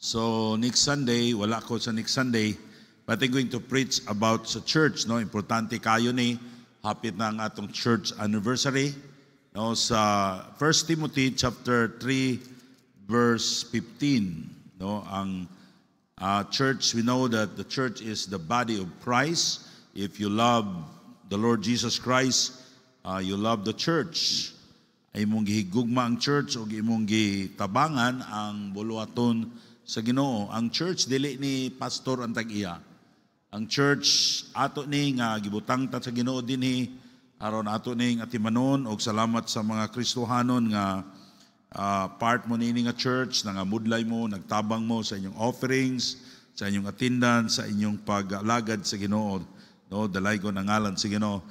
So next Sunday, wala ko sa next Sunday, but I'm going to preach about sa church. No? Importante kayo ni, hapit na ang atong church anniversary. No? Sa 1 Timothy chapter 3, verse 15. No? Ang church, we know that the church is the body of Christ. If you love the Lord Jesus Christ, you love the church. Ay imong gihigugma ang church o imong gitabangan ang buluaton sa Ginoo. Ang church dili ni pastor ang tag-iya. Ang church ato ni nga gibutang ta sa Ginoo dinhi aron ato ning atimanon og salamat sa mga Kristohanon nga part mo nini nga church, nangamudlay mo, nagtabang mo sa inyong offerings, sa inyong attendance, sa inyong pag-alagad sa Ginoo. No, dalay ko ng ngalan sa Ginoo.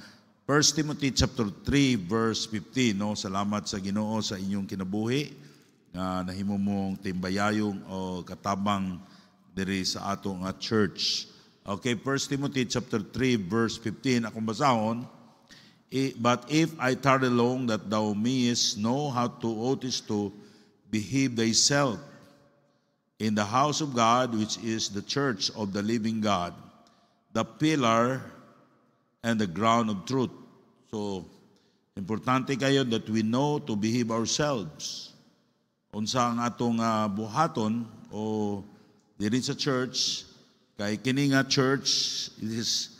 1 Timothy chapter 3 verse 15, no, salamat sa Ginoo sa inyong kinabuhi na nahimo mong timbayayong o katabang diri sa ato nga church. Okay, 1 Timothy chapter 3 verse 15 akong basahon. But if I tarry long, that thou mayest know how to oughtest to behave thyself in the house of God, which is the church of the living God, the pillar and the ground of truth. So, importante kayo that we know to behave ourselves. Unsa ang atong buhaton o diri sa church, kay kini nga church is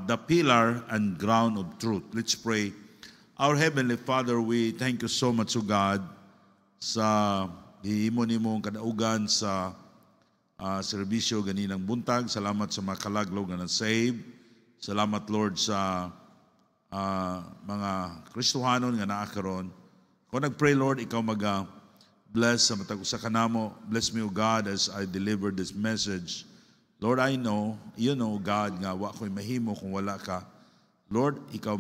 the pillar and ground of truth. Let's pray. Our Heavenly Father, we thank you so much, O God, sa hihimo nimong kadaugan sa serbisyo ganinang buntag. Salamat sa mga kalaglaw nga na-save. Salamat, Lord, sa mga Kristohanon nga naakaron. Kung nag-pray, Lord, ikaw bless sa matag usa kanamo. Bless me, O God, as I deliver this message. Lord, I know, you know, God, nga wa ko'y mahimo kung wala ka. Lord, ikaw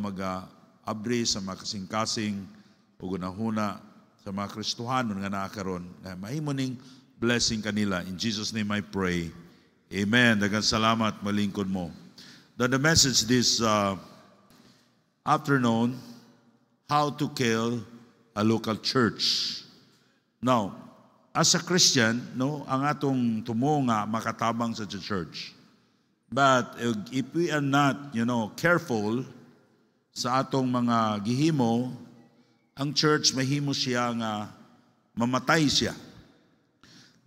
abri sa mga kasing-kasing o gunahuna sa mga Kristohanon nga naakaron. Na mahimo ning blessing kanila. In Jesus' name I pray. Amen. Daghang salamat, malingkod mo. The message this afternoon, how to kill a local church. Now, as a Christian, no, ang atong tumo nga makatabang sa church. But if we are not, careful sa atong mga gihimo, ang church mahimo siya nga mamatay siya.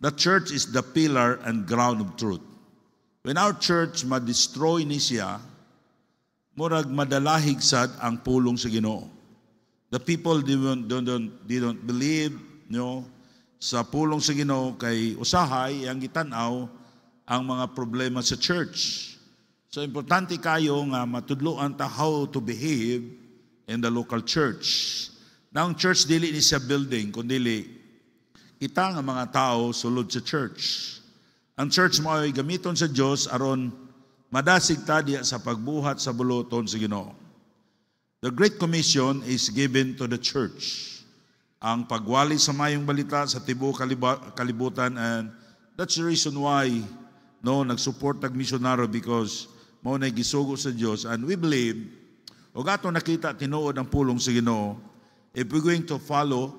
The church is the pillar and ground of truth. When our church ma-destroy ni siya, murag madalahig sad ang pulong sa Ginoo. The people they don't believe, sa pulong sa Ginoo kay usahay ang gitanaw ang mga problema sa church. So importante kayo nga matudloan ta how to behave in the local church. Now, ang church dili ni sa building kundi kita nga mga tao sulod sa church. Ang church mo ay gamiton sa Dios aron madasig ta diya sa pagbuhat sa buluton sa Ginoo. The Great Commission is given to the church. Ang pagwali sa mayong balita sa tibuok kalibutan, and that's the reason why nagsupport tag misyonaryo, because mao na gisugo sa Dios, and we believe og ato nakita tinuod ang pulong sa Ginoo. If we're going to follow,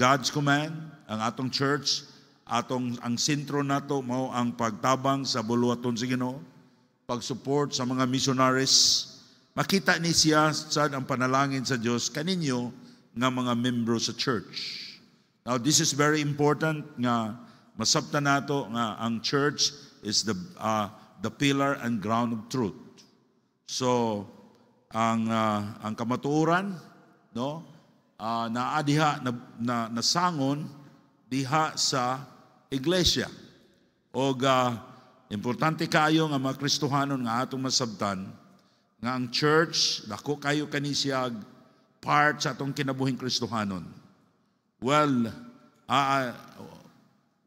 God's command, ang atong church, ang sentro nato mao ang pagtabang sa buluaton sa Ginoo, pag-support sa mga missionaries. Makita ni siya sad ang panalangin sa Dios kaninyo nga mga membro sa church. Now, this is very important nga masabtan nato nga ang church is the pillar and ground of truth. So, ang kamatuoran, naadiha na nasangon diha sa iglesia. O importante kayo nga mga Kristohanon nga atong masabtan nga ang church, dako kayo kanisiyag part sa atong kinabuhing Kristohanon. Well,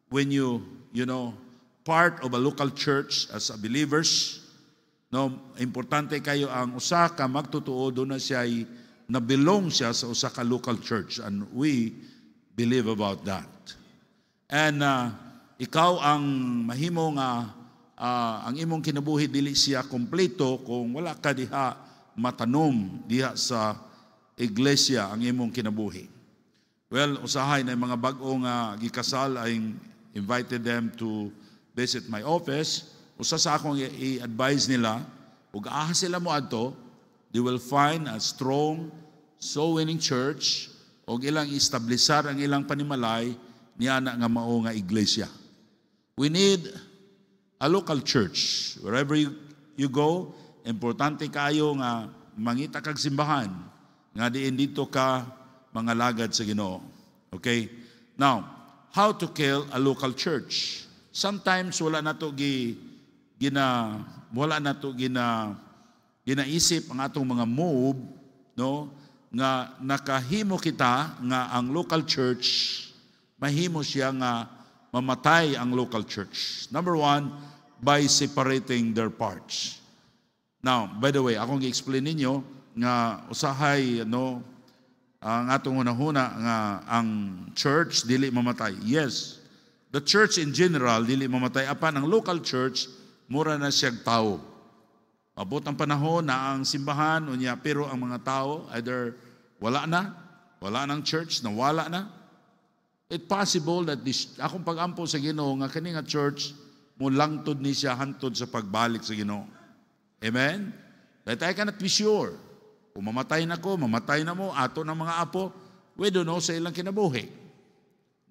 when you part of a local church as a believers, importante kayo ang usa ka magtutuo doon na siya nabilong siya sa usa ka local church, and we believe about that. And ikaw ang mahimo nga ang imong kinabuhi dili siya kompleto kung wala ka diha matanom diha sa iglesia ang imong kinabuhi. Well, usahay na mga bag-o nga gikasal ay invited them to visit my office. Usa sa akong i-advise nila, ug ahas sila mo adto, they will find a strong, soul-winning church, ug ilang istablisar ang ilang panimalay niya na nga mao nga iglesia. We need a local church. Wherever you go, importante kayo nga mangita kag simbahan nga diin dito ka mga lagad sa Ginoo. Okay? Now, how to kill a local church? Sometimes wala nato ginaisip ang atong mga move, no, nga nakahimo kita nga ang local church mahimo siya nga mamatay ang local church. Number one, by separating their parts. Now, by the way, akong i-explain ninyo nga usahay ang atong hunahuna nga ang church dili mamatay. Yes, the church in general dili mamatay, apan ang local church mura na siyang tao. Abot ang panahon na ang simbahan unya, pero ang mga tao either wala nang church, nawala na. It's possible that akong pag-ampo sa Ginoo nga kani nga church mo langtod ni siya hantod sa pagbalik sa Ginoo. Amen? That I cannot be sure. Kung mamatay na mo, ato ng mga apo, we don't know sa ilang kinabuhi.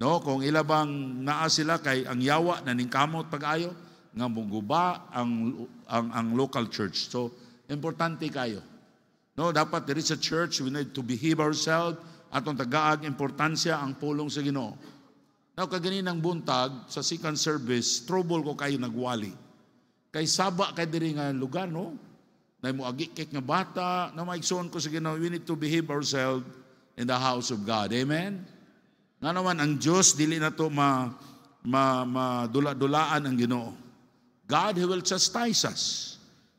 No, kung ilabang naa sila kay ang yawa na ningkamot pag-ayo, nga muguba ang local church. So, importante kayo. No, dapat there is a church, we need to behave ourselves, atong tagaag importansya ang pulong sa Ginoo. Now, kaganinang buntag, sa second service, trouble ko kayo nagwali. Kay saba kay diri nga lugar, no? Na mo agikik nga bata, na maigsoon ko sa Ginoo, we need to behave ourselves in the house of God. Amen? Nga naman, ang Diyos, dili na to madula-dulaan ang Ginoo. God, He will chastise us.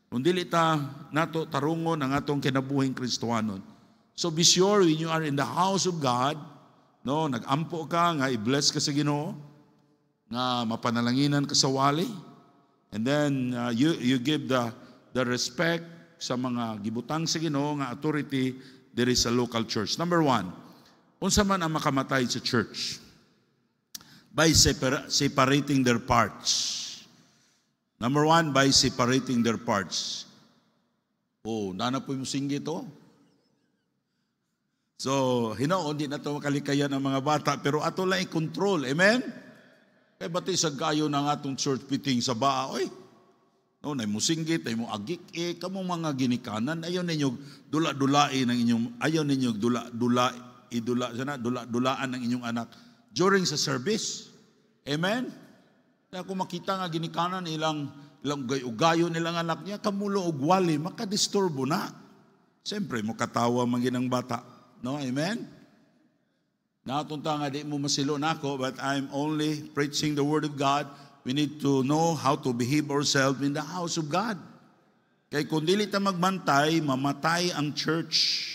Kung dili ta nato tarungon ang atong kinabuhing Kristohanon. So be sure when you are in the house of God, no, nagampo ka nga i-bless ka sa Ginoo, nga mapanalanginan ka sa wali, and then you give the respect sa mga gibutang sa Ginoo nga authority there is a local church. Number one, unsa man ang makamatay sa church? By separating their parts. Number one, by separating their parts. Oh, nana po yung singgit to. So, hinoon, di na ito makalikayan ng mga bata, pero ato lang i-control. Amen? Kaya bati sa gayo ng atong church meeting sa baa, oy, no, na mo singgit, na mo agik, kamong mga ginikanan, ayaw ninyo dula-dulain ng inyong, ayaw ninyo dula-dulaan ng inyong anak during sa service. Amen? Kaya kung makita nga ginikanan, ilang gayo nilang anak niya, kamulo og wali, makadisturbo na. Siyempre, mo katawa manginang bata. No, amen? Natunta nga di mo masilo na ako, but I'm only preaching the Word of God. We need to know how to behave ourselves in the house of God. Kaya kung dili ta magbantay, mamatay ang church.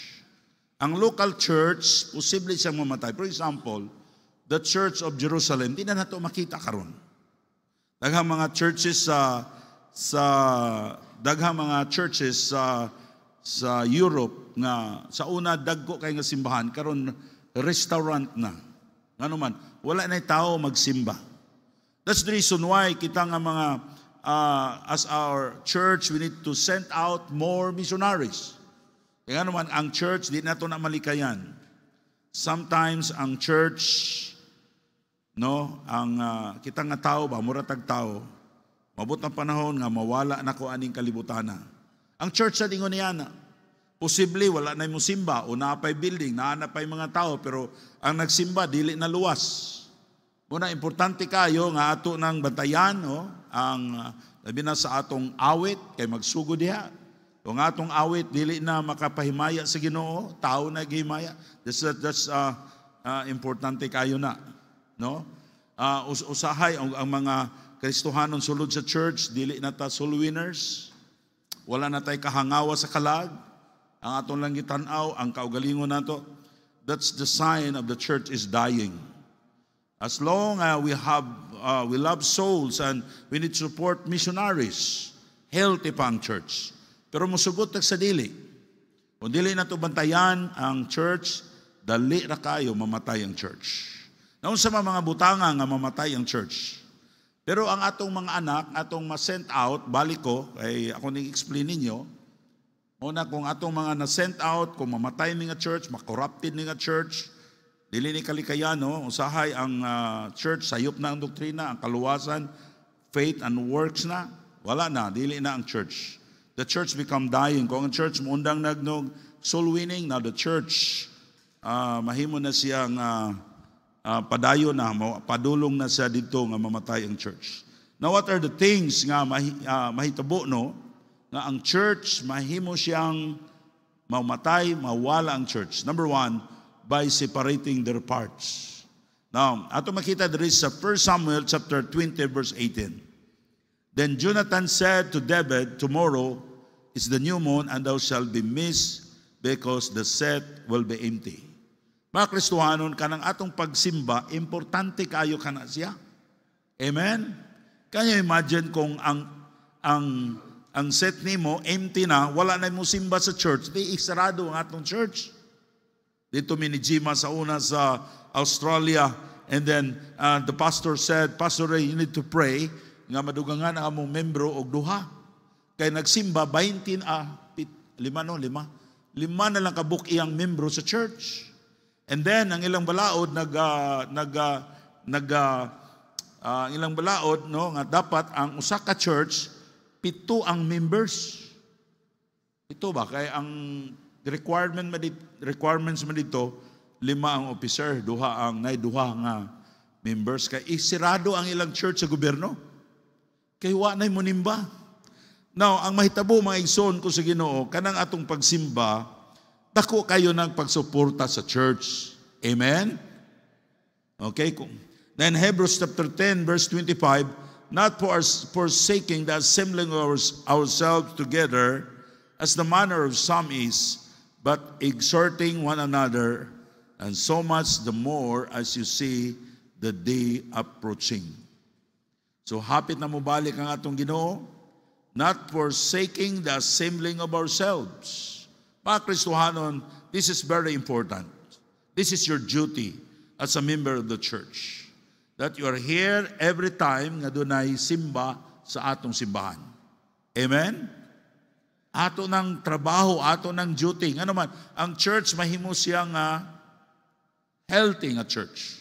Ang local church, posible siyang mamatay. For example, the Church of Jerusalem, di na nato makita karon. Daghang mga churches sa Europe nga sa una dagko kay nga simbahan karon restaurant na. Ngano man, wala na tao magsimba. That's the reason why kita nga mga as our church we need to send out more missionaries. Kaya naman ang church di nato na malikayan. Sometimes ang church kita nga tao ba muratag tao mabot ang panahon nga mawala na ko aning kalibutana. Ang church sa dingon niya na, posible wala na yung simba o napay building, naanapay mga tao, pero ang nagsimba, dili na luwas. Muna, importante kayo nga ato ng bantayan, ang labi na sa atong awit, kay magsugod diha. O nga atong awit, dili na makapahimaya sa Ginoo, tao na gihimaya. That's importante kayo na. No? Usahay, ang mga Kristohanon sulod sa church, dili na ta soul winners. Wala na tayo kahangawa sa kalag. Ang atong lang gitanaw, ang kaugalingon nato, that's the sign of the church is dying. As long as we love souls and we need to support missionaries, healthy pa ang church. Pero musugot sa dili. Kung dili na to bantayan ang church, dali ra kayo mamatay ang church. Naun sa mga butanga nga mamatay ang church. Pero ang atong mga anak, atong ma-sent out, balik ko, ay ako nang-explain ninyo, una kung atong mga na-sent out, kung mamatay ni nga church, makorrupted ni nga church, dili ni kalikayano, usahay ang church, sayop na ang doktrina, ang kaluwasan, faith and works na, wala na, dili na ang church. The church become dying. Kung ang church mundang nagnog soul winning, now the church, mahimo na siyang padayon na, padulong na siya dito nga mamatay ang church. Now what are the things nga mahitabo no, nga ang church mahimo siyang mamatay, mawala ang church? Number one, by separating their parts. Now, ato makita diri sa 1 Samuel chapter 20 verse 18. Then Jonathan said to David, tomorrow is the new moon and thou shalt be missed because the set will be empty. Mga Kristohanon, kanang atong pagsimba, importante kayo kana siya. Amen? Kaya imagine kung ang set nimo empty na, wala na mo simba sa church, di isarado ang atong church. Dito minijima sa una sa Australia, and then the pastor said, Pastor Ray, you need to pray nga madugangan ang among membro og duha. Kay nagsimba 20 lima na lang kabuk iyang membro sa church. And then ang ilang balaod ilang balaod no nga dapat ang usa ka church 7 ang members. Ito ba kay ang requirements man dito 5 ang officer, duha nga members, kay isirado ang ilang church sa gobyerno. Kay wa nay monimba. Now, ang mahitabo mga igsoon ko sa Ginoo, kanang atong pagsimba, dako kayo ng pagsuporta sa church. Amen? Okay? Then Hebrews chapter 10 verse 25, not forsaking the assembling ourselves together as the manner of some is, but exhorting one another, and so much the more as you see the day approaching. So hapit na mo balik ang atong Ginoo, not forsaking the assembling of ourselves. Mga Kristohanon, this is very important. This is your duty as a member of the church. That you are here every time nga dunay simba sa atong simbahan. Amen? Ato ng trabaho, ato ng duty. Nga naman, ang church mahimo siyang healthy nga church.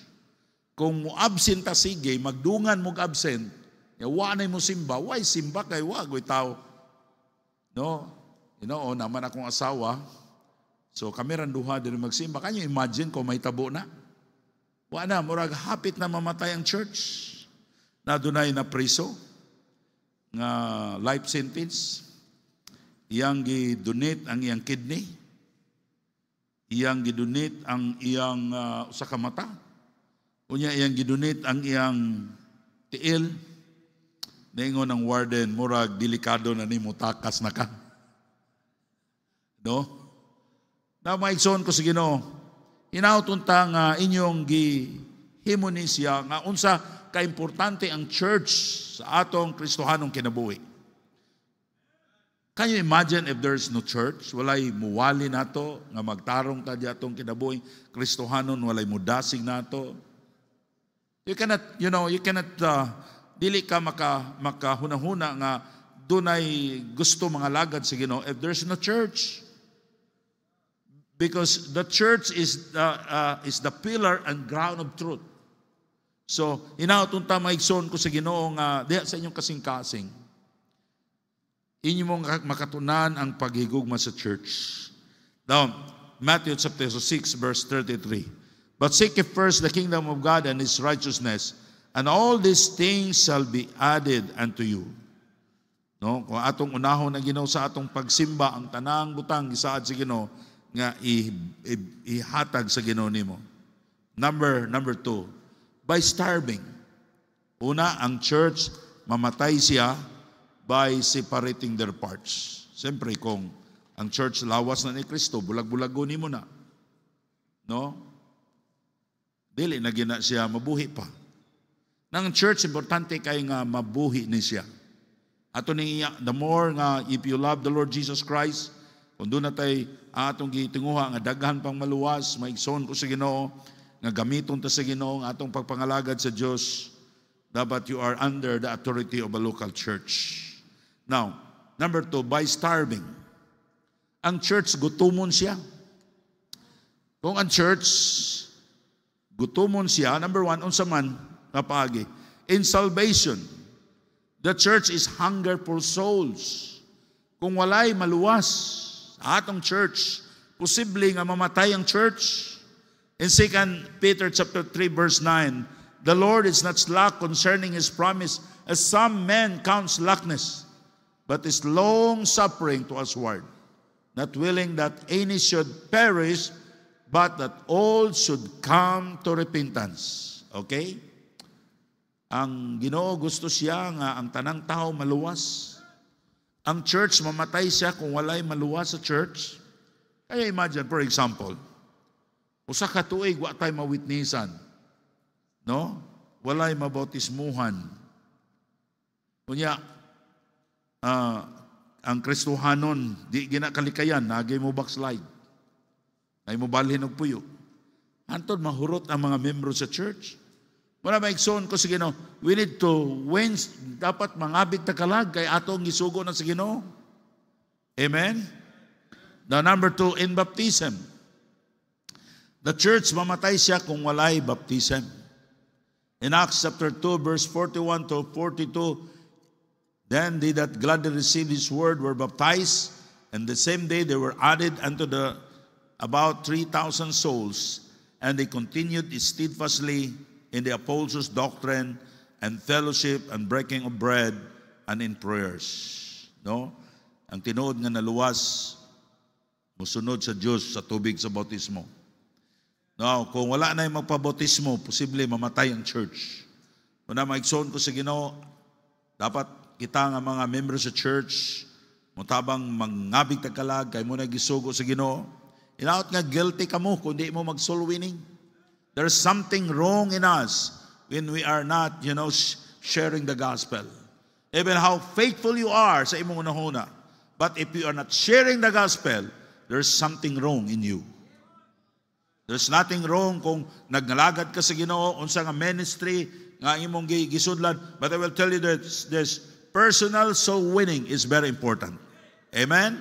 Kung mo absent ta sige, magdungan mo absent, wa na mo simba, why simba kay wa goy tao. No? You know, naman akong asawa. So kami ran duha diri magsimba. Kanyo imagine kung may tabo na. Wa na murag hapit na mamatay ang church. Na dunay na preso nga life sentence. Iyang gidonate ang iyang kidney. Iyang gidonate ang iyang usa ka mata. Unya iyang gidonate ang iyang tiil. Naingon ng warden, murag delikado na nimo takas na ka. No? Na maigsoon ko sa Ginoo, hinauton ta nga inyong gihimo ni siya nga unsa kaimportante ang church sa atong Kristohanong kinabuhi. Can you imagine if there's no church? Walay muwali nato nga magtarong ta di atong kinabuhi Kristohanon, walay mudasig nato. You cannot dili ka makahunahuna nga dunay gusto mga lagad sa Ginoo if there's no church. Because the church is the pillar and ground of truth. So, inauton ta maigsoon ko sa Ginoo nga diha sa inyong kasing-kasing. Inyo mong makatunan ang paghigugma sa church. Now, Matthew chapter 6 verse 33. But seek ye first the kingdom of God and His righteousness, and all these things shall be added unto you. No, kung atong unahon ang Ginoo sa atong pagsimba, ang tanang butang gisaad sa Ginoo nga ihatag sa Ginoo nimo. Number 2, by starving. Una, ang church mamatay siya by separating their parts. Siyempre kung ang church lawas na ni Kristo, bulag-bulago nimo na. No? Dili na gina siya mabuhi pa. Nang church, importante kay nga mabuhi ni siya. Ato ni the more nga if you love the Lord Jesus Christ, kung doon na tayo atong gitinguha nga daghan pang maluwas, maigsoon ko sa Ginoo, nga gamiton ta sa Ginoo ang atong pagpangalagad sa Dios, dapat you are under the authority of a local church. Now, number 2, by starving. Ang church gutumon siya. Kung ang church gutumon siya, number 1, unsa man nga paagi? In salvation, the church is hunger for souls. Kung walay maluwas sa atong church, posible nga mamatay ang church. In 2 Peter chapter 3 verse 9, the Lord is not slack concerning His promise, as some men count slackness, but is long-suffering to usward, not willing that any should perish, but that all should come to repentance. Okay? Ang Ginoo gusto siya nga ang tanang tao maluwas. Ang church, mamatay siya kung walay maluwas sa church. Kaya imagine, for example, usa ka tuig, wa tayo mawitnessan. No? Walay mabautismuhan. Kunya, ang Kristohanon, di ginakalikayan, nagay mo backslide. Ay mo balhin og puyo. Antod, mahurot ang mga membro sa church. Wala maigsoon ko sa Ginoo, we need to win, dapat mangabig takalag kay atong gisugo na sa Ginoo. Amen? The number 2, in baptism. The church, mamatay siya kung walay baptism. In Acts chapter 2, verse 41 to 42, then they that gladly received His word were baptized, and the same day they were added unto the about 3,000 souls, and they continued steadfastly in the apostles' doctrine and fellowship and breaking of bread and in prayers. No? Ang tinuod nga naluwas, musunod sa Diyos sa tubig sa bautismo. No, kung wala na yung magpabautismo, posible mamatay ang church. Kung na maigsoon ko sa Ginoo, dapat kita nga mga membro sa church, mutabang mangabig tagkalag, kay mo na gisugo sa Ginoo. Inaot nga guilty ka mo kung di mo mag-soul winning. There's something wrong in us when we are not, sharing the gospel. Even how faithful you are sa imong unahuna. But if you are not sharing the gospel, there's something wrong in you. There's nothing wrong kung nagnalagad ka sa Ginoo, unsa nga ministry nga imong gisudlan. But I will tell you that this personal soul winning is very important. Amen?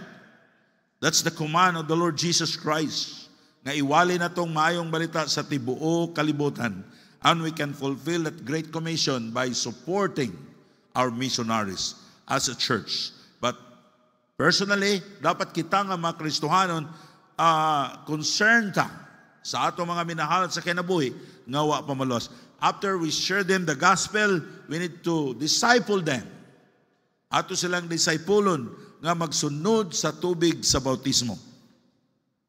That's the command of the Lord Jesus Christ. Nga iwali na tong maayong balita sa tibuo kalibutan. And we can fulfill that great commission by supporting our missionaries as a church. But personally, dapat kita nga mga Kristohanon concerned ta sa ato mga minahal sa kinabuhi nga wa pamalos. After we share them the gospel, we need to disciple them. Ato silang disipulon nga magsunod sa tubig sa bautismo.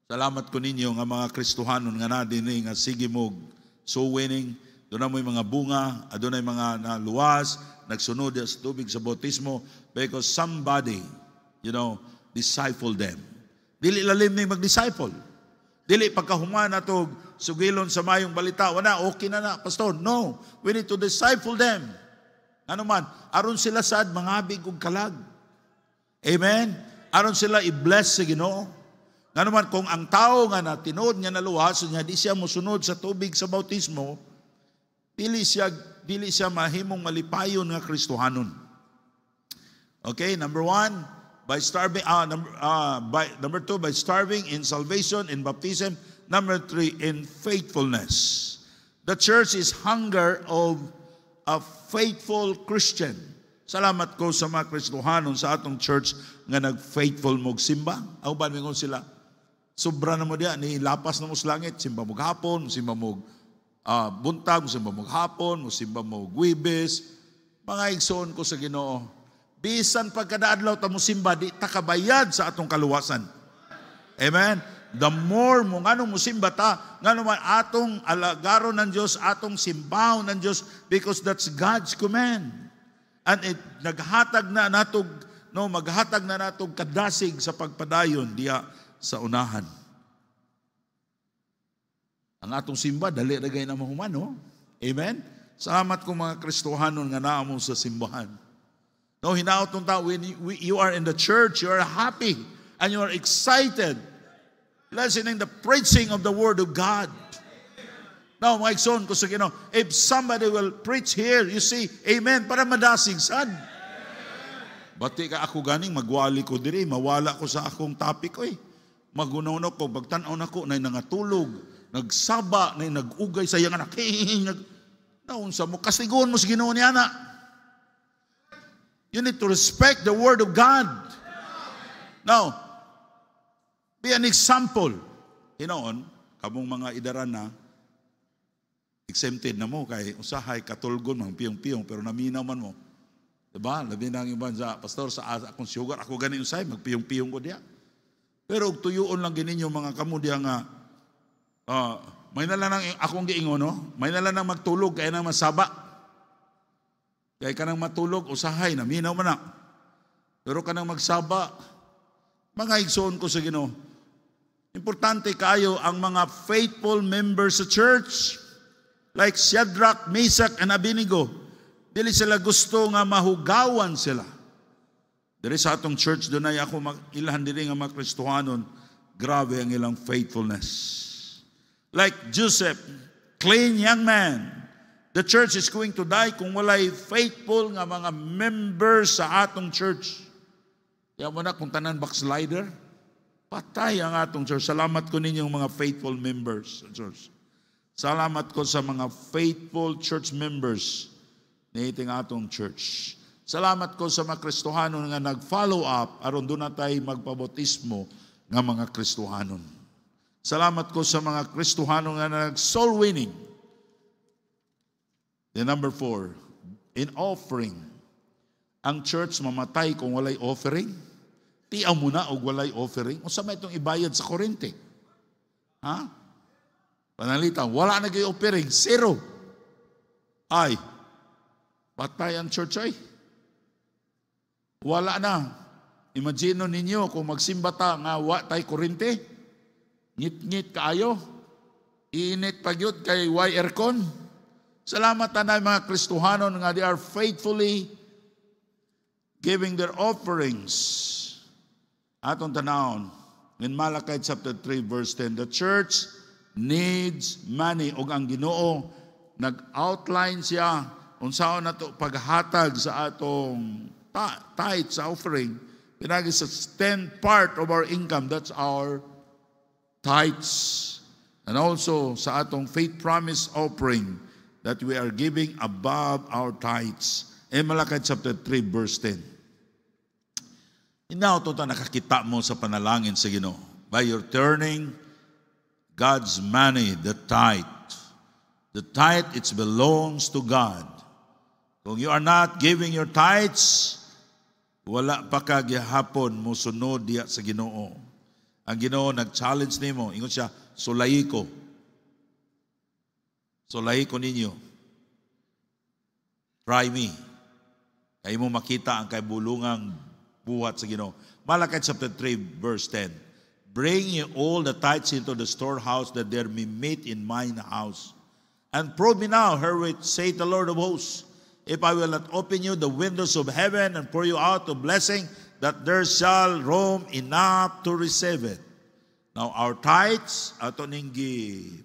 Salamat ko ninyo nga mga Kristohanon nga na din nga sige mo soul winning. Doon na mo yung mga bunga, doon na yung mga naluwas, nagsunod sa tubig sa bautismo because somebody, disciple them. Dili lalim na yung mag-disciple. Dili pagkahuman na ito, sugilon sa mayong balita, wala, okay na, pastor. No, we need to disciple them. Ano man, aron sila sad, mangabig ug kalag. Amen? Aron sila i-bless sa Ginoo. Nga naman, kung ang tao nga na tinood niya naluwas, niya di siya musunod sa tubig sa bautismo, dili siya mahimong malipayon nga Kristohanon. Okay, number 1, by starving. Number 2, by starving in salvation, in baptism. Number 3, in faithfulness. The church is hunger of a faithful Christian. Salamat ko sa mga Kristohanon sa atong church nga nag-faithful mog simba. Aw ba mingon sila? Sobra na mo diya, ni lapas na mo sa langit, simba mo hapon, simba mo buntag, simba mo hapon, simba mo Huwebes. Mga igsoon ko sa Ginoo, bisan pagkadaadlaw ta mo simba, di takabayad sa atong kaluwasan. Amen? The more mo ngano mo simba ta, ngano man atong alagaron ng Diyos, atong simbaw ng Diyos, because that's God's command. And it maghatag na natog kadasig sa pagpadayon diya sa unahan. Ang atong simba, dali ragay na mahuman, no? Amen? Salamat ko mga Kristohanon nga naamo sa simbahan. No, hinaot nung tao, when you are in the church, you are happy and you are excited listening the preaching of the Word of God. Now, mga igsoon ko sa Ginoo, if somebody will preach here, you see, amen, para madasig sad. Bati ka ako ganing, magwali ko diri, mawala ko sa akong topic, oy. Magunaw na ko, pagtanaw na ko, na nangatulog, nagsaba, na nag-ugay sa iyang anak, naunsa mo, kastigoon mo sa Ginoo niya na. You need to respect the Word of God. Now, be an example. Hinoon, kamong mga idaran na, exempted na mo kay usahay katulgon mang piyong-piyong pero naminaw man mo. Diba? Labi na ang iban sa pastor sa akong sugar ako gani usay magpiyong-piyong ko diya. Pero tuyoon lang gininyo mga kamo diya nga may nalang akong giingon no, may nalang magtulog kay nang masaba. Kay kanang matulog usahay naminaw man na. Pero kanang magsaba mga igsoon ko sa Ginoo. Importante kayo ang mga faithful members sa church. Like Shadrach, Meshach, and Abednego. Dili sila gusto nga mahugawan sila. Dili sa atong church, doon ay ako ilahan dili nga mga Kristohanon, grabe ang ilang faithfulness. Like Joseph, clean young man. The church is going to die kung walay faithful nga mga members sa atong church. Kaya mo na kung tanan backslider, patay ang atong church. Salamat ko ninyong mga faithful members sa church. Salamat ko sa mga faithful church members na iting atong church. Salamat ko sa mga Kristohanon nga nag-follow up aron doon na tayo magpabotismo nga mga Kristohanon. Salamat ko sa mga Kristohanon nga nag-soul winning. The number 4, in offering. Ang church mamatay kung walay offering. Tiaw mo na o walay offering. O sa may itong ibayad sa kurente. Ha? Panalitan, wala na kayo offering, zero. Ay, patay ang church ay. Wala na. Imagine ninyo kung magsimba ta nga wa tay kurente, ngit-ngit kaayo, init pagyud kay aircon. Salamat na mga Kristohanon nga they are faithfully giving their offerings. Atong tanawon, in Malachi chapter 3 verse 10, the church needs money. Og ang Ginoo nag-outline siya unsaon nato paghatag sa atong tithe sa offering. Pinagi sa 10th part of our income, that's our tithes. And also sa atong faith promise offering that we are giving above our tithes. In Malachi chapter 3 verse 10. Inaw to nakakita mo sa panalangin sa Ginoo by your turning God's money, the tithe. The tithe, it belongs to God. Kung you are not giving your tithes, wala pa ka gihapon mo sunod diya sa Ginoo. Ang Ginoo nag-challenge nimo, ingon siya, sulayi ko. Sulayi ko ninyo. Try me. Kaya mo makita ang kaibulungang buhat sa Ginoo. Malachi chapter 3 verse 10. Bring ye all the tithes into the storehouse, that there be meat in mine house. And prove me now, herewith saith the Lord of hosts, if I will not open you the windows of heaven and pour you out a blessing, that there shall roam enough to receive it. Now our tithes, ato ning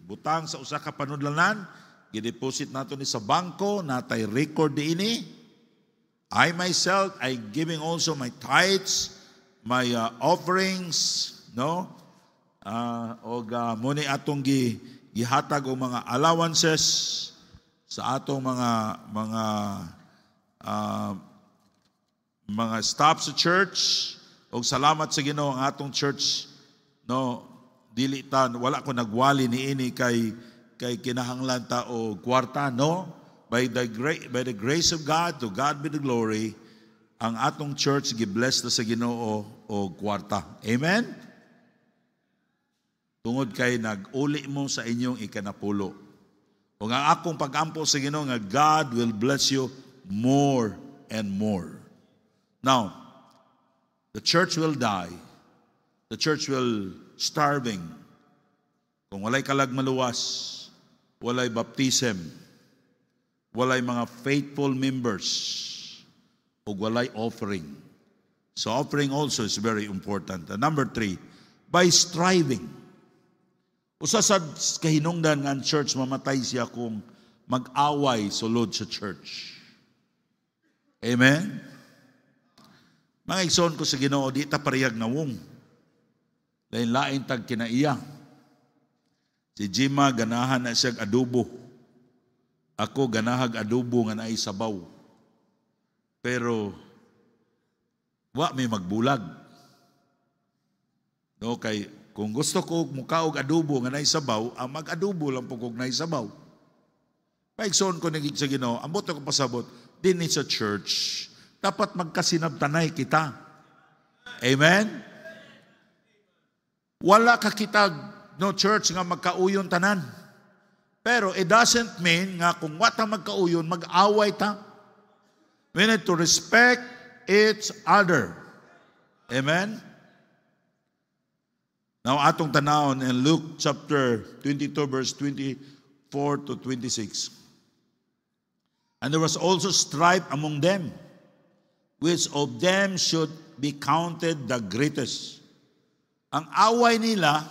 butang sa usa ka panudlanan, gideposit nato ni sa bangko, natay record diini. I myself, I giving also my tithes, my offerings, no? Muni atong gihatag og mga allowances sa atong mga staff sa church. Og salamat sa Ginoo ang atong church, no, dili ta wala ko nagwali niini kay kinahanglan ta og kwarta, no? By the grace of God, to God be the glory, ang atong church gibless na sa Ginoo og kwarta. Amen. Tungod kay nag-uli mo sa inyong ikanapulo. O ang akong pag-ampo sa Ginoo nga God will bless you more and more. Now, the church will die. The church will starving. Kung walay kalag maluwas, walay baptism, walay mga faithful members, o walay offering. So offering also is very important. And number 3, by striving. Usa sa kahinungdan nga ang church mamatay siya kung mag-away sulod sa church. Amen? Mga igsoon ko sa Ginoo, di ta parehag nawong. Lain-lain tag kinaiya. Si Jima ganahan na siyang adobo. Ako ganahag adobo nga naay sabaw. Pero wa may magbulag. No, kay kung gusto ko mukaog adobo nga naay sabaw, ang mag-adobo lang po kung naay sabaw. Paigsoon ko naging sa Ginoo, ambot ako pasabot, din sa church, dapat magkasinabtanay kita. Amen? Wala ka kitag, no church, nga magkauyon tanan. Pero it doesn't mean nga kung wata magkauyon, mag-away ta. We need to respect each other. Amen? Now, atong tanawon in Luke chapter 22, verse 24 to 26. And there was also strife among them, which of them should be counted the greatest. Ang away nila,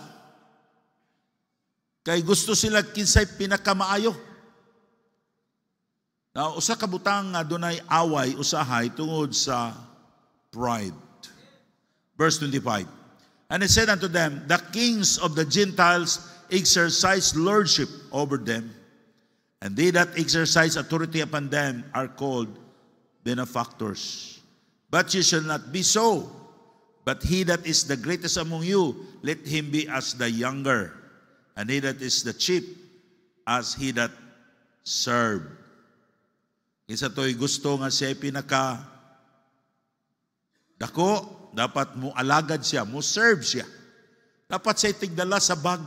kay gusto sila kinsay pinakamaayo. Now, usa ka butang nga dunay away, usahay, tungod sa pride. Verse 25. And he said unto them, the kings of the Gentiles exercise lordship over them, and they that exercise authority upon them are called benefactors. But ye shall not be so. But he that is the greatest among you, let him be as the younger. And he that is the chief, as he that serve. Isa to'y gusto nga siya pinaka dako, dapat mo alagad siya, mo serve siya. Dapat siya tigdala sa bag.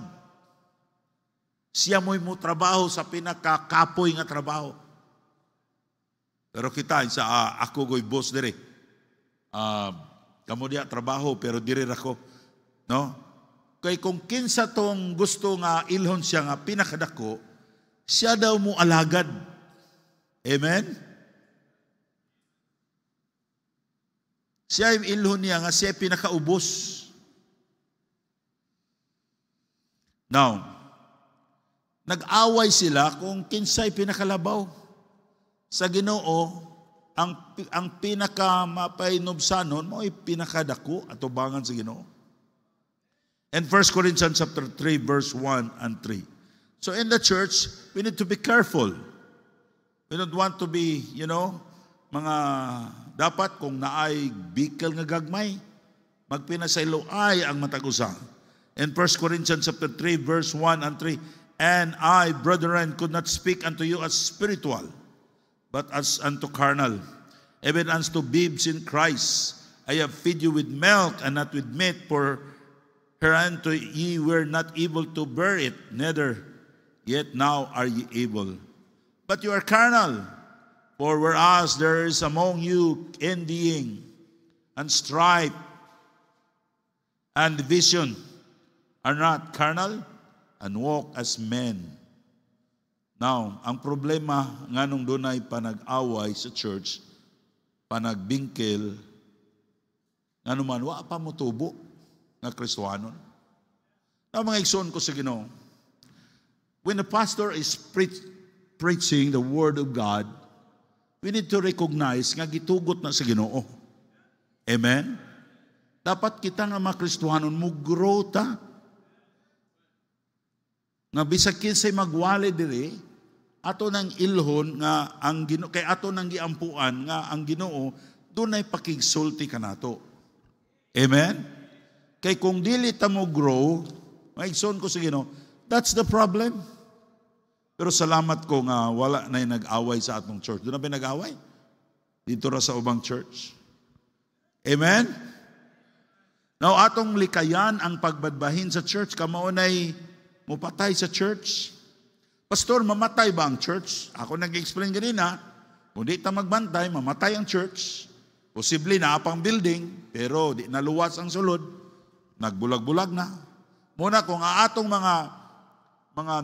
Siya mo'y mo trabaho sa pinakakapoy nga trabaho. Pero kita, ako go'y boss dire. Kamo diya trabaho, pero dire ako. No? Kaya kung kinsa tong gusto nga ilhon siya nga pinakadako, siya daw mo alagad. Amen? Siya yung ilhon niya nga siya pinakaubos. Now, nag-away sila kung kinsay pinakalabaw. Sa Ginoo, ang pinakamapainomsanon mo ay pinakadako at ubangan sa Ginoo. And 1 Corinthians chapter 3 verse 1 and 3. So in the church, we need to be careful. We don't want to be, mga dapat kung naay bikal nga gagmay, magpinasaylo ay ang matag-usa. In 1 Corinthians chapter 3 verse 1 and 3, and I, brethren, could not speak unto you as spiritual, but as unto carnal, even as to babes in Christ. I have fed you with milk and not with meat, for hereunto ye were not able to bear it, neither yet now are ye able. But you are carnal, for whereas there is among you envying and strife and division, are not carnal, and walk as men. Now, ang problema nga nung dunay panag-away sa church, panagbingkil, nga naman, wa pa mo tubo nga Kristohanon. Now, mga igsoon ko sa Ginoo, when the pastor is preaching the Word of God, we need to recognize nga gitugot na sa Ginoo. Amen? Dapat kita nga mga Kristohanon, mo-grow ta. Nga bisag kinsay magwali diri, ato nang ilhon nga ang Ginoo, kay ato nang giampuan nga ang Ginoo dunay pakigsulti kanato. Amen? Kay kung dili ta mo grow, maigsoon ko sa Ginoo, that's the problem. Pero salamat ko nga wala na nag-away sa atong church. Doon na ba nag-away? Dito ra sa ubang church. Amen? Now, atong likayan ang pagbadbahin sa church, kamaunay mupatay sa church. Pastor, mamatay ba ang church? Ako nag-explain ganina, kung di ta magbantay, mamatay ang church. Posible na apang building, pero di naluwas ang sulod. Nagbulag-bulag na. Muna kung atong mga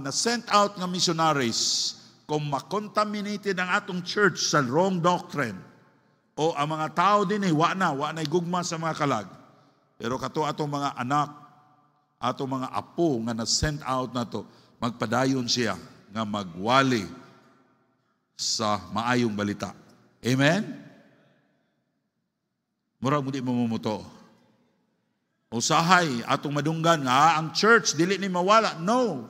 na-sent out nga missionaries, kung makontaminated ang atong church sa wrong doctrine, o ang mga tao din wa na gugma sa mga kalag. Pero kato atong mga anak, ato mga apo nga na-send out na to, magpadayon siya nga magwali sa maayong balita. Amen? Murag mo di mamumuto. Usahay, atong madunggan nga, ang church, dili ni mawala. No.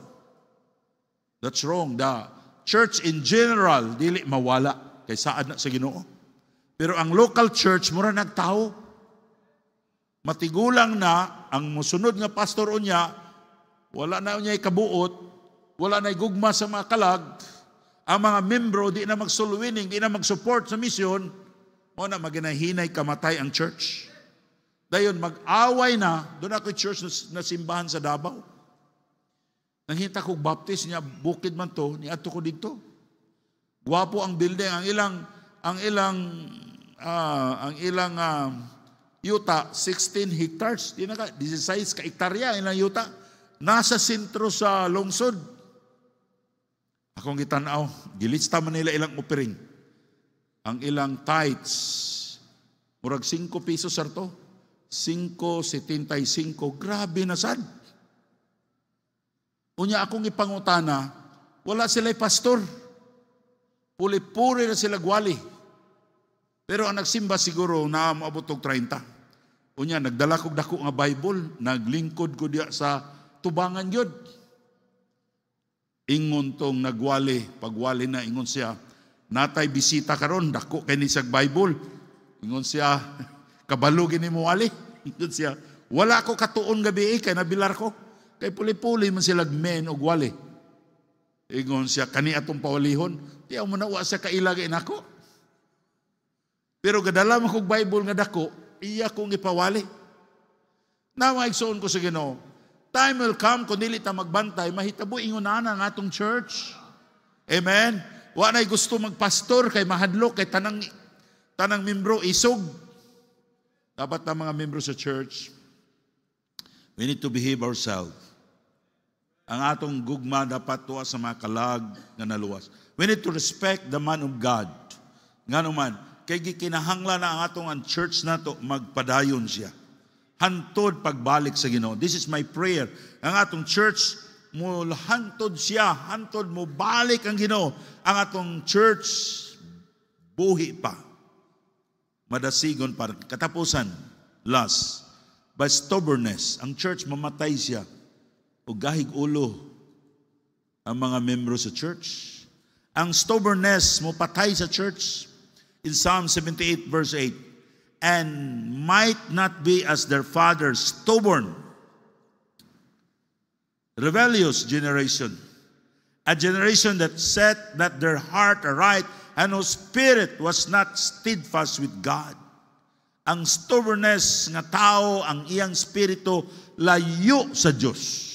That's wrong. The church in general, dili mawala. Kay saad na sa Ginoo. Pero ang local church, mura nagtao. Matigulang na, ang musunod nga pastor unya, wala na unya kabuot, wala na gugma sa mga kalag, ang mga membro di na magsuluwining, di na mag-support sa misyon, o na maginahinay kamatay ang church. Dayon mag-away na, doon ako church na simbahan sa Davao. Nanghita kong baptist niya, bukid man to, niadto ko dito. Gwapo ang building, ang ilang yuta, 16 hectares. Di na ka, 16 ka hektarya ilang yuta. Nasa sentro sa lungsod. Akong gitanaw, gilista man nila ilang offering. Ang ilang tithes, murag 5 pesos sarto. 5.75. Grabe na sad. Unya akong ipangutana, wala sila'y pastor. Puli-puri na sila gwali. Pero ang nagsimba siguro na maabot og 30. Unya, nagdala kog dako nga Bible, naglingkod ko diya sa tubangan yun. Ingon tong nagwali, pagwali na, ingon siya, natay bisita karon, dako kay ni sa Bible. Ingon siya, kabalo gini mo wali. Ingon siya, wala ko katuon gabi kay nabilar ko. Kay puli-puli man sila men og wali. Ingon siya, kani atong pawalihon, tiyaw mo na wa siya kailagay nako. Pero gadala mo kog Bible nga dako, iya kong ipawali. Na maigsoon ko sa Ginoo, time will come kung dili ta magbantay, mahitabo ingonana nga atong church. Amen? Wa na'y gusto magpastor kay mahadlok kay tanang membro isog. Dapat na mga membro sa church, we need to behave ourselves. Ang atong gugma dapat tuwa sa mga kalag nga naluwas. We need to respect the man of God. Nga naman, kay gikinahanglan na ang atong church na to, magpadayon siya. Hantod pagbalik sa Ginoo. This is my prayer. Ang atong church, mo hantod siya, hantod mo balik ang Ginoo. Ang atong church, buhi pa. Madasigon pa. Katapusan, last, by stubbornness, ang church mamatay siya. O gahig ulo ang mga membro sa church. Ang stubbornness mo patay sa church. In Psalm 78 verse 8, and might not be as their fathers, stubborn, rebellious generation, a generation that set that their heart aright and whose spirit was not steadfast with God. Ang stubbornness nga tao, ang iyang spirito layo sa Diyos.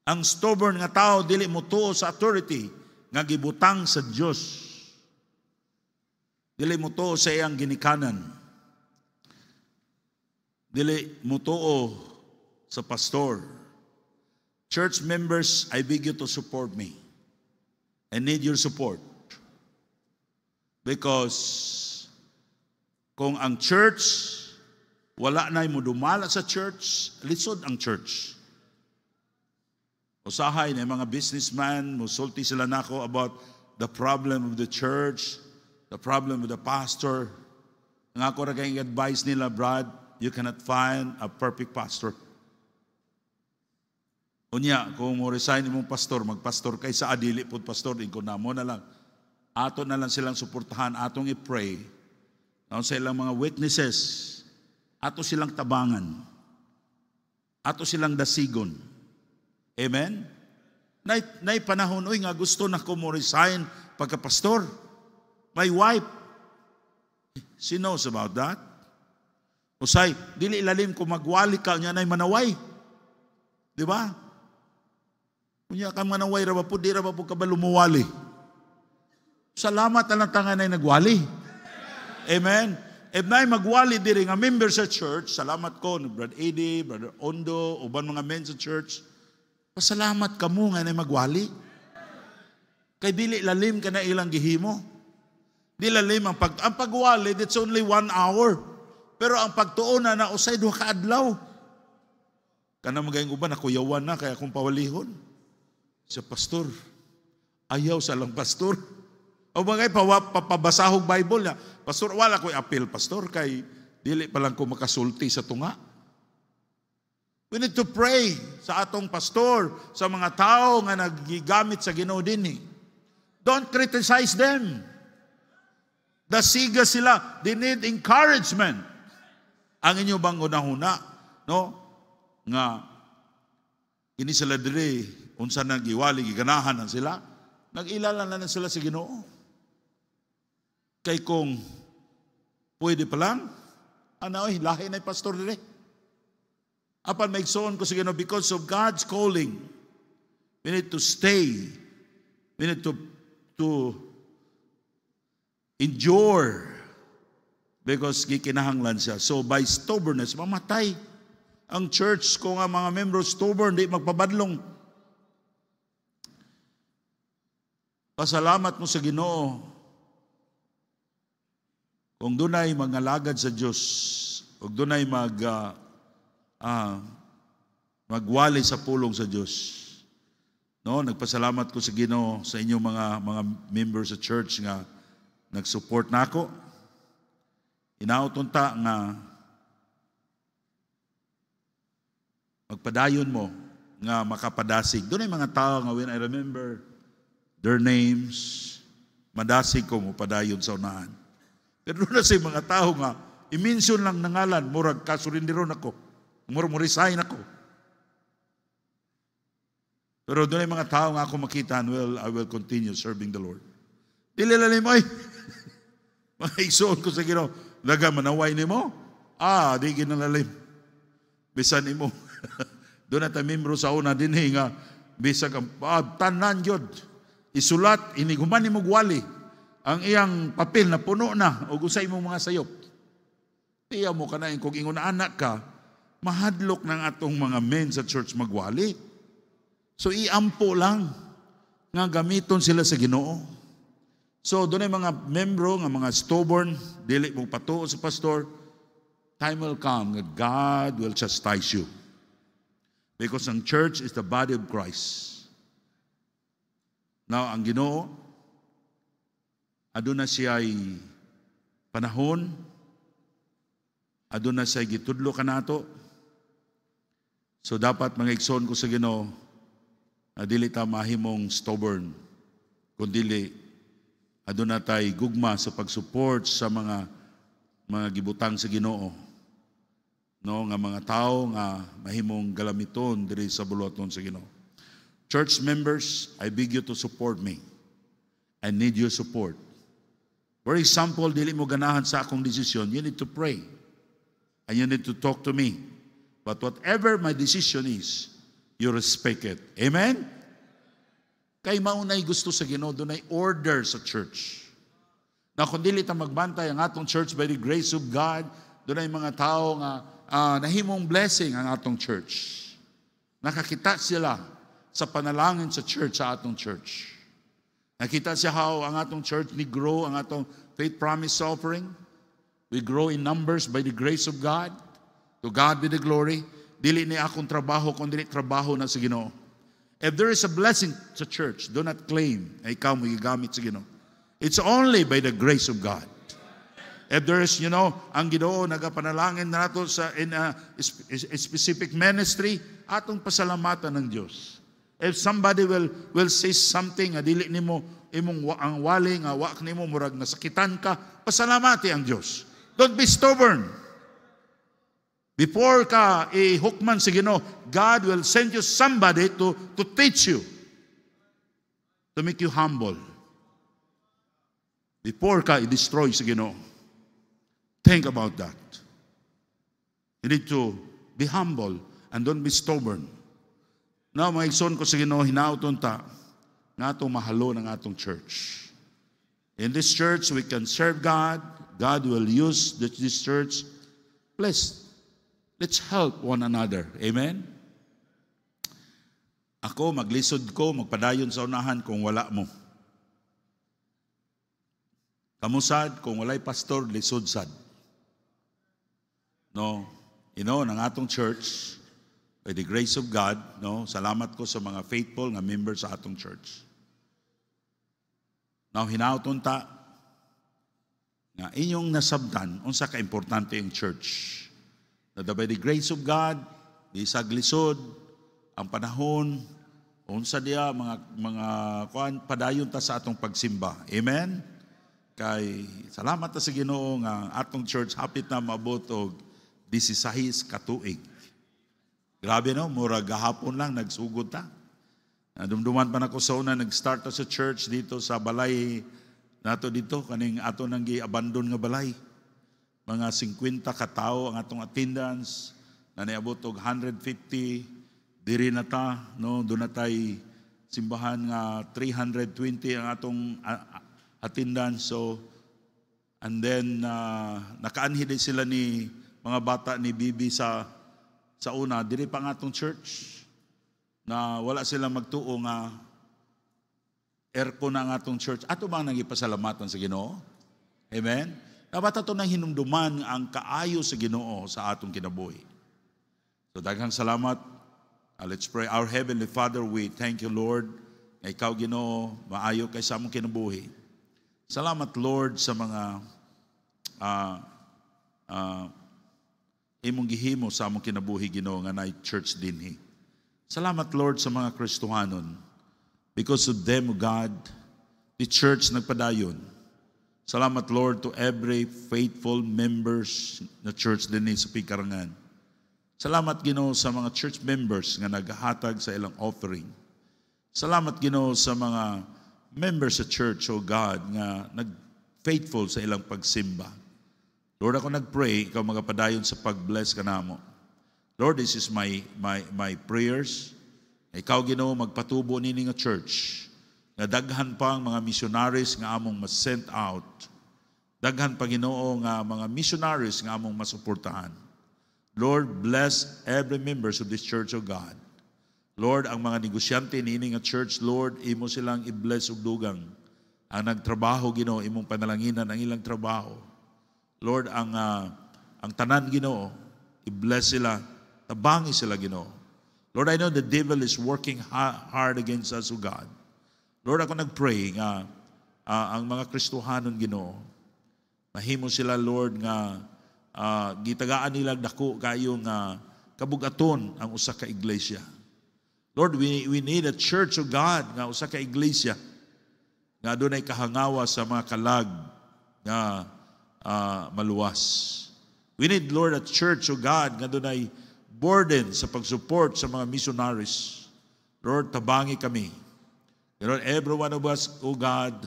Ang stubborn nga tao dili motuo sa authority nga gibutang sa Diyos. Dili motuo sa iyang ginikanan. Dili motuo sa pastor. Church members, I beg you to support me. I need your support. Because kung ang church, wala na mo dumala sa church, lisod ang church. Usahay na mga businessman, musulti sila nako about the problem of the church, the problem with the pastor. Nga ako rin advice nila, Brad, you cannot find a perfect pastor. Unya, kung mo resign mong pastor, magpastor kay sa adili po pastor, ko na mo na lang. Ato na lang silang suportahan, atong i-pray. Sa ilang mga witnesses, ato silang tabangan. Ato silang dasigon. Amen? Nay panahon, uy, nga gusto na ko mo resign pagka-pastor. My wife, she knows about that. Usay, dili ilalim ko magwali ka, niya na'y manaway. Di ba? Kunya ka manaway, rabapod, di rabapod ka ba lumuwali? Salamat na lang tangan na'y nagwali. Amen? If na'y magwali diri nga member sa church, salamat ko, ni Brother Eddie, Brother Ondo, uban mga men sa church, pasalamat ka mo nga na'y magwali. Kay dili lalim ka na ilang gihimo. Di lalim ang pagwali, it's only 1 hour. Pero ang pagtuon na usay 2 ka adlaw. Kana magayong uban, nakuyawan na, kaya akong pawalihon. Sa pastor, ayaw sa lang pastor. O bagay, papabasahog Bible na, pastor, wala ko'y appeal, pastor, kay dili pa lang ko makasulti sa tunga. We need to pray sa atong pastor, sa mga tao nga nagigamit sa Ginoo dinhi. Don't criticize them. Dasiga sila. They need encouragement. Ang inyo bang unahuna, no? Nga, ini sila diri, unsa nagiwali, giganahan na sila, nag-ilala na sila sa Ginoo. Kay kung pwede pa lang, lahi na yung pastor diri. Apan maigsoon ko sa Ginoo, because of God's calling, we need to stay. We need to endure because gikinahanglan siya. So by stubbornness, mamatay ang church kung ang mga membro stubborn, di magpabadlong. Pasalamat mo sa Ginoo kung dunay mga lagad sa Dios, kung dunay magwali sa pulong sa Dios. No, nagpasalamat ko sa Ginoo sa inyong mga members sa church nga nag-support nako. Inautunta nga magpadayon mo nga makapadasig. Doon ay mga tao nga when I remember their names, madasig ko mo padayon sa unahan. Pero doon na sa mga tao nga, i-mention lang nangalan, murag kasurindiron ako, murag mo resign ako. Pero doon ay mga tao nga ako makita, well, I will continue serving the Lord. Dililalim mo ay, mga igsoon ko sa Ginoo, laga manaway ni mo? Di ginalalim. Bisan ni mo. Doon na tayo membro sa una din nga, bisag ang tanan yun. Isulat, iniguman ni mo gwali. Ang iyang papel na puno na, o gusay mo mga sayop. Tiya mo ka na, kung ingon anak ka, mahadlok ng atong mga men sa church magwali. So iampo lang nga gamiton sila sa Ginoo. So doon ay mga membro, nga mga stubborn, dili mong patuo sa pastor, time will come that God will chastise you. Because ang church is the body of Christ. Now, ang Ginoo, aduna siya ay panahon, aduna siya gitudlo ka nato. So dapat mga igsoon ko sa Ginoo, na dili ta mahimong stubborn, kundi aduna tay gugma sa pag-support sa mga gibutang sa Ginoo. No, nga mga tao nga mahimong galamiton diri sa buloton sa Ginoo. Church members, I beg you to support me. I need your support. For example, dili mo ganahan sa akong desisyon, you need to pray. And you need to talk to me. But whatever my decision is, you respect it. Amen? Kay maunay gusto sa Ginoo, dunay order sa church. Na kung dili ta magbantay ang atong church by the grace of God, dunay mga tao nga nahimong blessing ang atong church. Nakakita sila sa panalangin sa church, sa atong church. Nakita siya how ang atong church ni grow, ang atong faith promise offering. We grow in numbers by the grace of God. To God be the glory. Dili ni akong trabaho, kundi trabaho na sa Ginoo. If there is a blessing sa church, do not claim na ikaw mo gigamit sa Ginoo. It's only by the grace of God. If there is, ang Ginoo nagapanalangin na nato in a specific ministry, atong pasalamatan ng Diyos. If somebody will say something, dili nimo imong ang wali nga wa nimo murag nasakitan ka, pasalamati ang Diyos. Don't be stubborn. Before ka ihukman sa Ginoo, God will send you somebody to teach you, to make you humble. Before ka i-destroy sa Ginoo. Think about that. You need to be humble and don't be stubborn. Now, mga igsoon ko sa Ginoo, hinauton ta nga atong mahalo ng atong church. In this church, we can serve God. God will use this church. Please, let's help one another. Amen? Ako, maglisod ko, magpadayon sa unahan kung wala mo. Kamusad, kung walay pastor, lisod sad. No, ng atong church, by the grace of God, no, salamat ko sa mga faithful nga members sa atong church. Now, hinauton ta nga inyong nasabtan unsa ka importante ang church. Na by the grace of God, di saglisod ang panahon unsa diya mga kuan padayon ta sa atong pagsimba. Amen. Kay salamat ta sa Ginoo nga atong church hapit na maabot og 16 ka tuig. Grabe no, mura gahapon lang nagsugod ta. Dumduman pa nako sa una nag-start ta sa church dito sa balay nato dito kaning ato nang gi-abandon nga balay. Mga 50 ka tawo ang atong attendance na niabot og 150 diri na ta no, do na tay simbahan nga 320 ang atong attendance. So and then nakaanhi din sila ni mga bata ni Bibi sa una diri pa nga atong church na wala silang magtuo nga aircon na ang atong church. Ato bang nagipasalamatan sa Ginoo? Amen? Dapat ato nang hinumduman ang kaayo sa Ginoo sa atong kinabuhi. So daghang salamat. Let's pray. Our Heavenly Father, we thank you, Lord, nga ikaw Ginoo maayo kay sa among kinabuhi. Salamat, Lord, sa mga imong gihimo sa among kinabuhi Ginoo nga nay church dinhi. Salamat, Lord, sa mga Kristohanon. Because of them, God, the church nagpadayon. Salamat, Lord, to every faithful members na church dinhi sa Pikarangan. Salamat, Ginoo, sa mga church members nga naghatag sa ilang offering. Salamat, Ginoo, sa mga members sa church, O God, nga nag-faithful sa ilang pagsimba. Lord, ako nag-pray, ikaw magapadayon sa pag-bless ka namo. Lord, this is my prayers. Ikaw, Ginoo, magpatubo nini nga church. Nga daghan pang mga missionaries nga among mas-sent out. Daghan pa, Ginoo, nga mga missionaries nga among masuportahan. Lord, bless every members of this church, O God. Lord, ang mga negosyante nini nga church, Lord, imo silang i-bless ug dugang. Ang nagtrabaho, Ginoo, imong panalanginan ang ilang trabaho. Lord, ang tanan, Ginoo, i-bless sila, tabangi sila, Ginoo. Lord, I know the devil is working hard against us, O God. Lord, ako nagpray nga ang mga Kristohanon, Ginoo, mahimo sila, Lord, nga gitagaan nila dako kayo nga kabugaton ang usa ka iglesia. Lord, we need a church, O God, nga usa ka iglesia nga adunay kahangawa sa mga kalag nga maluwas. We need, Lord, a church, O God, nga dunay burden sa pag-support sa mga missionaries. Lord, tabangi kami. Lord, every one of us, O God,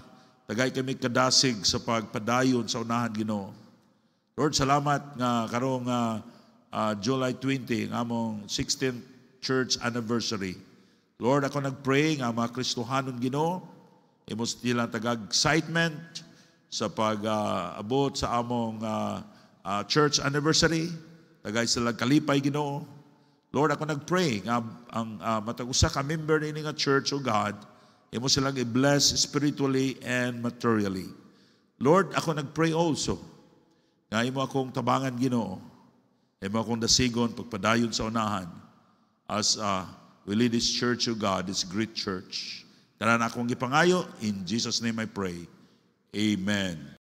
tagay kami kadasig sa pagpadayon sa unahan, Ginoo. Lord, salamat nga karong July 20, ang among 16th church anniversary. Lord, ako nagpray nga mga Kristohanon, Ginoo, imo silang taga-excitement sa pag-abot sa among church anniversary. Tagay silang kalipay, Ginoo. Lord, ako nagpray nga ang matag usa ka member ini nga church, O God, imo silang i-bless spiritually and materially. Lord, ako nagpray also nga imo akong tabangan, Ginoo. Imo akong dasigon pagpadayon sa unahan as we lead this church, O God, this great church. Tanan akong ipangayo, in Jesus' name I pray. Amen.